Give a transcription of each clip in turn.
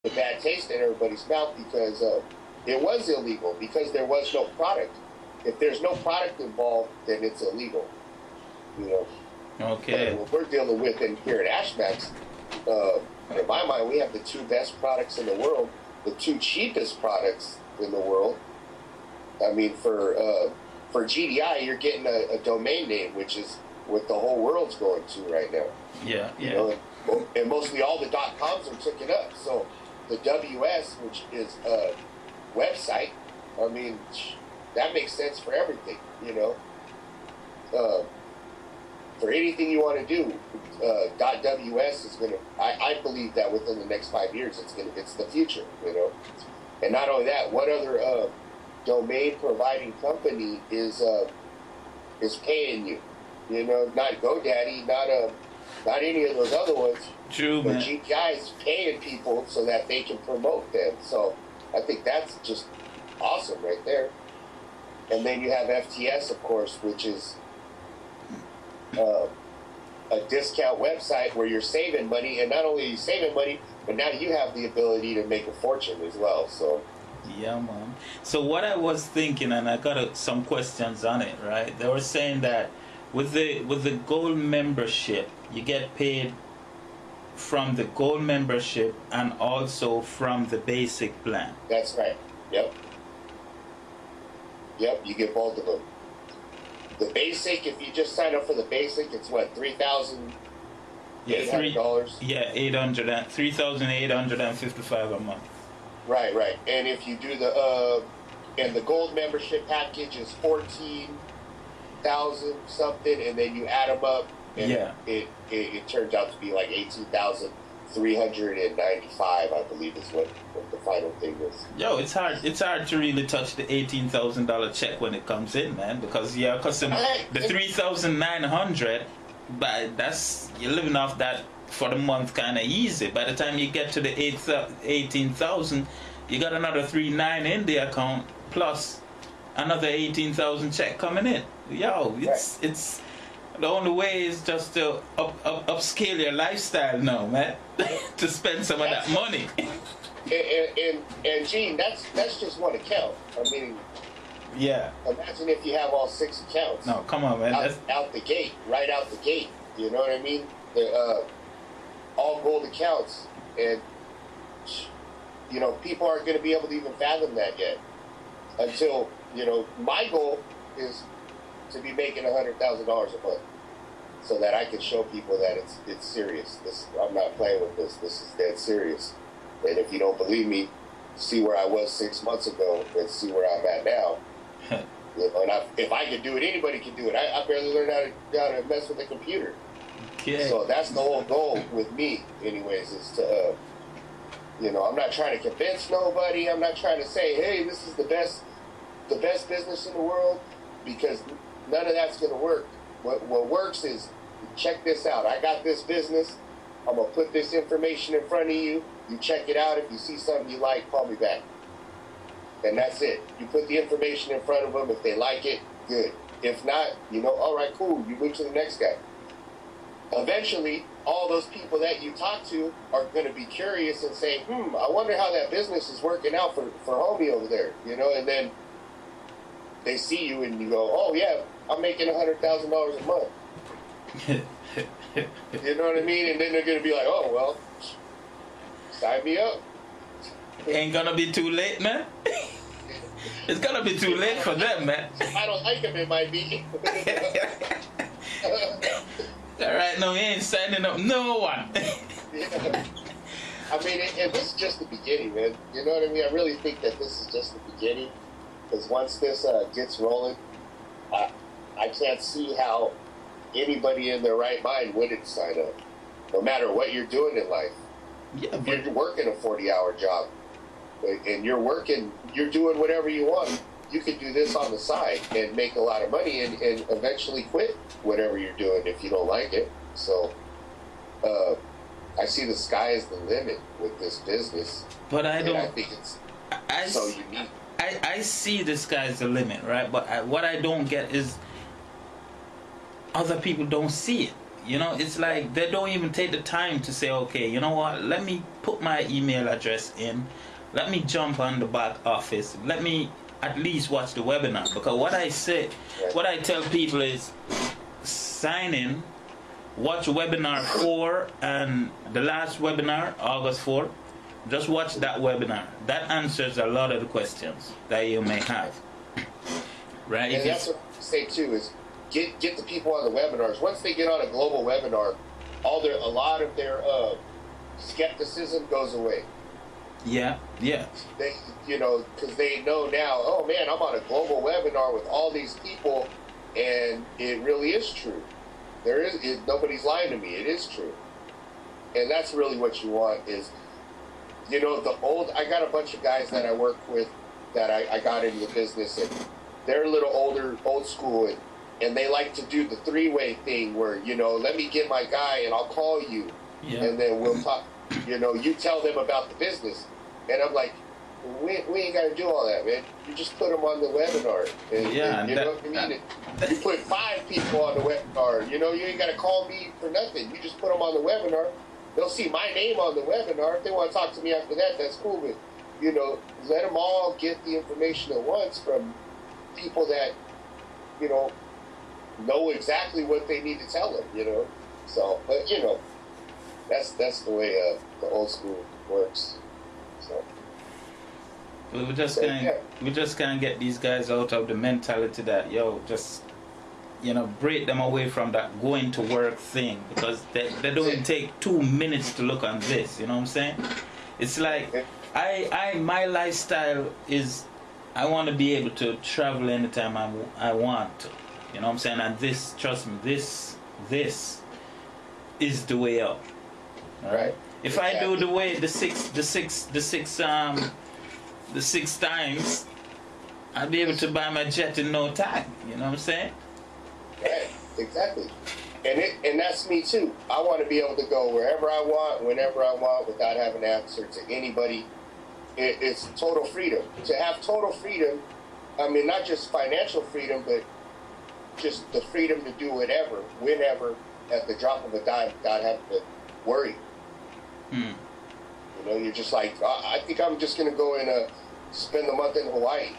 a bad taste in everybody's mouth because it was illegal, because there was no product. If there's no product involved, then it's illegal. You know. Okay. What we're dealing with here at Ashmax, in my mind, we have the two best products in the world, the two cheapest products in the world. I mean, for GDI, you're getting a domain name, which is what the whole world's going to right now. Yeah, yeah. You know, and mostly all the .coms are taken up. So the WS, which is a website, I mean, that makes sense for everything, you know. For anything you want to do, .ws is going to, I believe that within the next 5 years, it's the future, you know. And not only that, what other domain providing company is paying you? You know, not GoDaddy, not any of those other ones. True, but man. GPI is paying people so that they can promote them. So I think that's just awesome right there. And then you have FTS, of course, which is a discount website where you're saving money, and not only are you saving money, but now you have the ability to make a fortune as well. So yeah, man. So what I was thinking, and I got some questions on it, right? They were saying that with the gold membership, you get paid from the gold membership and also from the basic plan. That's right. Yep. Yep, you get both of them. The basic, if you just sign up for the basic, it's what, $3,800? Yeah, $3,855 a month. Right, right. And if you do and the gold membership package is 14,000 something, and then you add them up, and yeah, it turns out to be like 18,395, I believe, is what the final thing is. Yo, it's hard to really touch the $18,000 check when it comes in, man, because you're accustomed the 3,900, but you're living off that for the month kind of easy. By the time you get to the 18,000, you got another 3,900 in the account plus another 18,000 check coming in. Yo, it's the only way is just to upscale your lifestyle now, man. To spend some of that money. And Gene, that's just one account. I mean, yeah. Imagine if you have all 6 accounts. No, come on, man. Out the gate, right out the gate. You know what I mean? All gold accounts, and you know, people aren't going to be able to even fathom that yet. Until, you know, my goal is to be making $100,000 a month, so that I can show people that it's serious. I'm not playing with this. This is dead serious. And if you don't believe me, see where I was 6 months ago and see where I'm at now. You know, and if I can do it, anybody can do it. I barely learned how to mess with a computer. Okay. So that's the whole goal with me, anyways, is to, you know, I'm not trying to convince nobody. I'm not trying to say, hey, this is the best business in the world, because none of that's going to work. What works is, check this out. I got this business. I'm going to put this information in front of you. You check it out. If you see something you like, call me back. And that's it. You put the information in front of them. If they like it, good. If not, you know, all right, cool. You move to the next guy. Eventually, all those people that you talk to are going to be curious and say, I wonder how that business is working out for homie over there, you know, and then they see you and you go, oh, yeah, I'm making $100,000 a month. You know what I mean? And then they're going to be like, oh, well, sign me up. Ain't going to be too late, man. It's going to be too late for them, man. If I don't like them, it might be. All right, no, he ain't signing up no one. Yeah. I mean, and this is just the beginning, man. You know what I mean? I really think that this is just the beginning, because once this gets rolling, I can't see how anybody in their right mind wouldn't sign up, no matter what you're doing in life. Yeah, if you're working a 40-hour job, and you're doing whatever you want, you could do this on the side and make a lot of money and eventually quit whatever you're doing if you don't like it. So I see the sky as the limit with this business. But I think it's so unique. I see the sky as the limit, right? But what I don't get is other people don't see it. You know, it's like they don't even take the time to say, okay, you know what, let me put my email address in, let me jump on the back office, let me at least watch the webinar. Because what I tell people is sign in, watch webinar 4 and the last webinar, August 4. Just watch that webinar. That answers a lot of the questions that you may have. Right? And that's what I say too, is get the people on the webinars. Once they get on a global webinar, a lot of their skepticism goes away. Yeah. They, you know, because they know now, oh man, I'm on a global webinar with all these people, and it really is true. Nobody's lying to me. It is true, and that's really what you want. Is, you know, I got a bunch of guys that I work with that I got into the business, and they're a little old school, and they like to do the three-way thing where, you know, let me get my guy and I'll call you, and then we'll talk. You know, you tell them about the business, and I'm like, we ain't got to do all that, man. You just put them on the webinar, and you know what I mean. You put 5 people on the webinar. You know, you ain't got to call me for nothing. You just put them on the webinar. They'll see my name on the webinar. If they want to talk to me after that, that's cool. But, you know, let them all get the information at once from people that, you know exactly what they need to tell them, you know. So, but, you know, that's the way the old school works. So we just can't get these guys out of the mentality that, yo, just, you know, break them away from that going to work thing, because they don't take 2 minutes to look on this, you know what I'm saying? It's like my lifestyle is, I want to be able to travel anytime I want to, you know what I'm saying? And this, trust me, this is the way out. Right? If I do the way the six times, I'll be able to buy my jet in no time, you know what I'm saying? Right, exactly. And that's me too. I want to be able to go wherever I want, whenever I want, without having to answer to anybody. It's total freedom. To have total freedom, I mean, not just financial freedom, but just the freedom to do whatever, whenever, at the drop of a dime, without having to worry. You know, you're just like, I think I'm just going to go and spend the month in Hawaii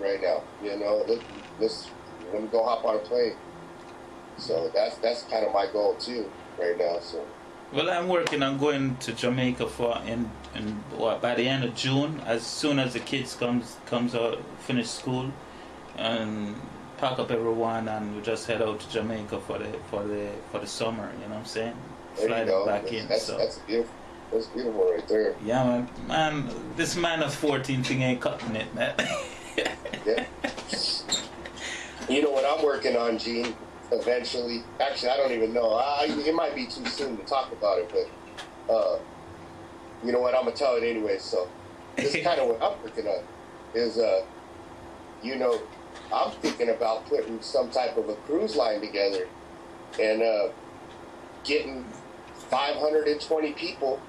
right now. You know, let me go hop on a plane. So that's kind of my goal too right now. So, well, I'm working on going to Jamaica by the end of June, as soon as the kids comes out, finish school, and pack up everyone, and we just head out to Jamaica for the summer. You know what I'm saying? Fly them back in. That's beautiful. That's beautiful right there. Yeah, man. This -14 thing ain't cutting it, man. Yeah. You know what I'm working on, Gene? Eventually, actually, I don't even know. It might be too soon to talk about it, but you know what? I'm gonna tell it anyway. So this is kind of what I'm working on. Is you know, I'm thinking about putting some type of a cruise line together and getting 520 people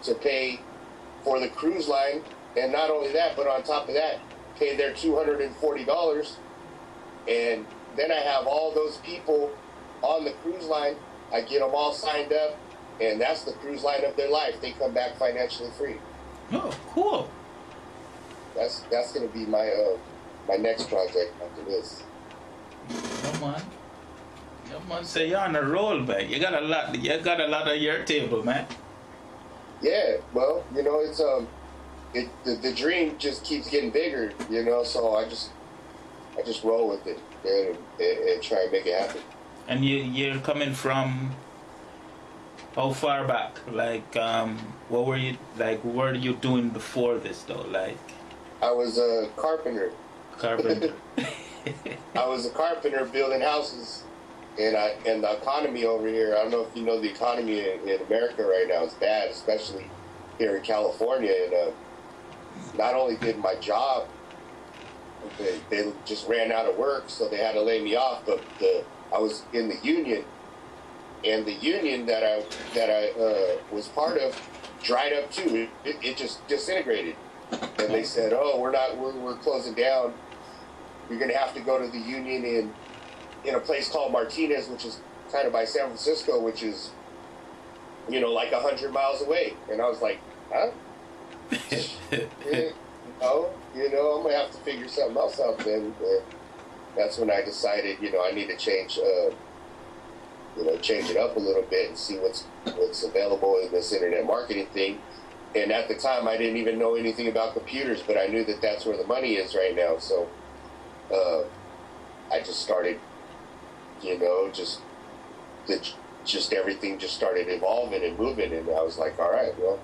to pay for the cruise line, and not only that, but on top of that, pay their $240, and then I have all those people on the cruise line. I get them all signed up, and that's the cruise line of their life. They come back financially free. Oh, cool. That's going to be my next project after this. Come on, say you're on a roll, man. You got a lot on your table, man. Yeah, well, you know, it's the dream just keeps getting bigger, you know. So I just roll with it and try and make it happen. And you're coming from how far back? Like, what were you doing before this though? Like, I was a carpenter. I was a carpenter building houses, and the economy over here, I don't know if you know, the economy in America right now is bad, especially here in California. And not only did my job, they just ran out of work, so they had to lay me off. But I was in the union, and the union that I was part of dried up too. It just disintegrated, and they said, "Oh, we're closing down. You're going to have to go to the union in a place called Martinez, which is kind of by San Francisco, which is, you know, like 100 miles away. And I was like, huh? You know, I'm gonna have to figure something else out then. That's when I decided, you know, I need to change it up a little bit and see what's available in this internet marketing thing. And at the time, I didn't even know anything about computers, but I knew that that's where the money is right now. So I just started, you know, just everything just started evolving and moving. And I was like, all right, well,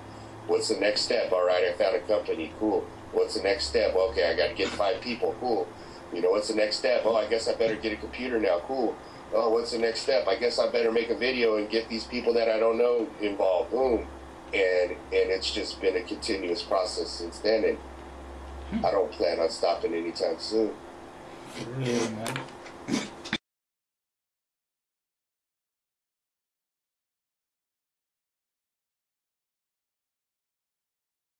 what's the next step? All right, I found a company. Cool. What's the next step? Okay, I got to get 5 people. Cool. You know, what's the next step? Oh, I guess I better get a computer now. Cool. Oh, what's the next step? I guess I better make a video and get these people that I don't know involved. Boom. And it's just been a continuous process since then, and I don't plan on stopping anytime soon. For real, man.